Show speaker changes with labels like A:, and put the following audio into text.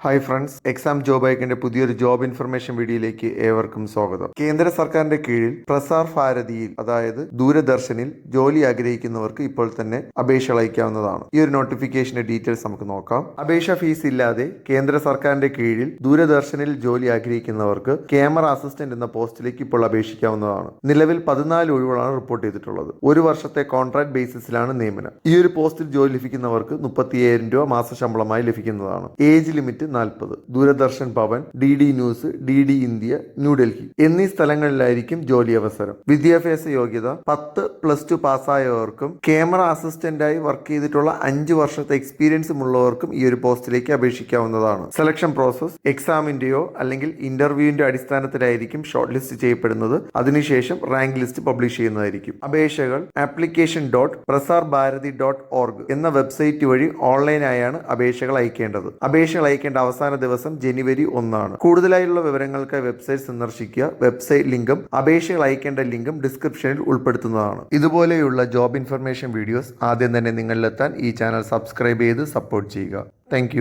A: Hi friends, exam job ഐക്കന്റെ പുതിയൊരു job information വീഡിയോയിലേക്ക് ഏവർക്കും സ്വാഗതം. കേന്ദ്ര സർക്കാരിന്റെ കീഴിൽ പ്രസാർ ഭാരതിയിൽ അതായത് ദൂരദർശനിൽ ജോലി ആഗ്രഹിക്കുന്നവർക്ക് ഇപ്പോൾ തന്നെ അപേക്ഷ അയക്കാവുന്നതാണ്. ഈ ഒരു നോട്ടിഫിക്കേഷന്റെ ഡീറ്റെയിൽസ് നമുക്ക് നോക്കാം. അപേക്ഷ ഫീസ് ഇല്ലാതെ കേന്ദ്ര സർക്കാരിന്റെ കീഴിൽ ദൂരദർശനിൽ ജോലി ആഗ്രഹിക്കുന്നവർക്ക് ക്യാമറ അസിസ്റ്റന്റ് എന്ന പോസ്റ്റിലേക്ക് ഇപ്പോൾ അപേക്ഷിക്കാവുന്നതാണ്. നിലവിൽ 14 ഒഴിവുകളാണ് റിപ്പോർട്ട് ചെയ്തിട്ടുള്ളത്. ഒരു വർഷത്തെ കോൺട്രാക്ട് ബേസിസിലാണ് നിയമനം. ഈ ഒരു പോസ്റ്റിൽ ജോലി ലഭിക്കുന്നവർക്ക് 35,000 രൂപ മാസശമ്പളമായി ലഭിക്കുന്നതാണ്. Age limit 40. Doordarshan Bhavan, DD news, DD India, New Delhi എന്നീ സ്ഥലങ്ങളിലായിരിക്കും ജോലി അവസരം. വിദ്യാഭ്യാസ യോഗ്യത 10+2 പാസ്സായവർക്കും ക്യാമറ അസിസ്റ്റന്റായി വർക്ക് ചെയ്തിട്ടുള്ള 5 വർഷത്തെ എക്സ്പീരിയൻസും ഉള്ളവർക്കും ഈ ഒരു പോസ്റ്റിലേക്ക് അപേക്ഷിക്കാവുന്നതാണ്. സെലക്ഷൻ പ്രോസസ് എക്സാമിന്റെയോ അല്ലെങ്കിൽ ഇന്റർവ്യൂവിന്റെ അടിസ്ഥാനത്തിലായിരിക്കും ഷോർട്ട് ലിസ്റ്റ് ചെയ്യപ്പെടുന്നത്. അതിനുശേഷം റാങ്ക് ലിസ്റ്റ് പബ്ലിഷ് ചെയ്യുന്നതായിരിക്കും. അപേക്ഷകൾ application.prasarbharati.org എന്ന വെബ്സൈറ്റ് വഴി ഓൺലൈനായാണ് അപേക്ഷകൾ അയക്കേണ്ടത്. അപേക്ഷകൾ അയക്കേണ്ട അവസാന ദിവസം ജനുവരി 1. കൂടുതലായുള്ള വിവരങ്ങൾക്കായി വെബ്സൈറ്റ് സന്ദർശിക്കുക. വെബ്സൈറ്റ് ലിങ്കും അപേക്ഷകൾ അയക്കേണ്ട ലിങ്കും ഡിസ്ക്രിപ്ഷനിൽ ഉൾപ്പെടുത്തുന്നതാണ്. ഇതുപോലെയുള്ള ജോബ് ഇൻഫർമേഷൻ വീഡിയോസ് ആദ്യം തന്നെ നിങ്ങളിലെത്താൻ ഈ ചാനൽ സബ്സ്ക്രൈബ് ചെയ്ത് സപ്പോർട്ട് ചെയ്യുക. താങ്ക്